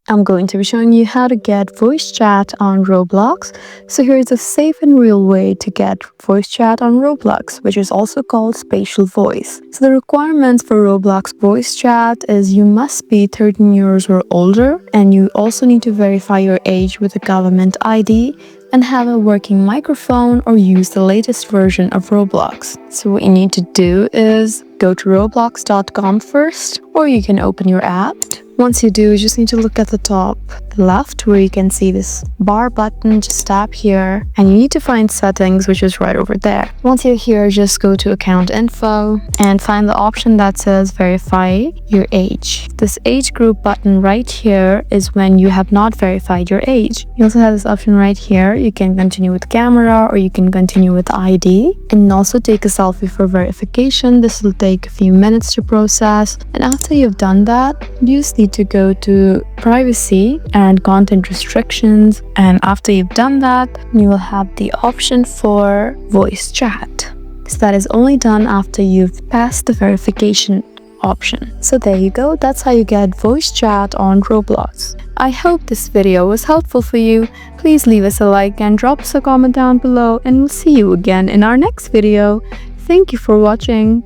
I'm going to be showing you how to get voice chat on Roblox. So here's a safe and real way to get voice chat on Roblox, which is also called spatial voice. So the requirements for Roblox voice chat is you must be 13 years or older, and you also need to verify your age with a government ID and have a working microphone or use the latest version of Roblox. So what you need to do is go to roblox.com first, or you can open your app. Once you do, you just need to look at the top left where you can see this bar button. Just tap here and you need to find settings, which is right over there. Once you're here, just go to account info and find the option that says verify your age. This age group button right here is when you have not verified your age. You also have this option right here. You can continue with camera or you can continue with ID, and also take a selfie for verification. This will take a few minutes to process, and after you've done that, you just need to go to privacy and content restrictions, and after you've done that, you will have the option for voice chat. So that is only done after you've passed the verification option. So there you go, that's how you get voice chat on Roblox. I hope this video was helpful for you. Please leave us a like and drop us a comment down below, and we'll see you again in our next video. Thank you for watching.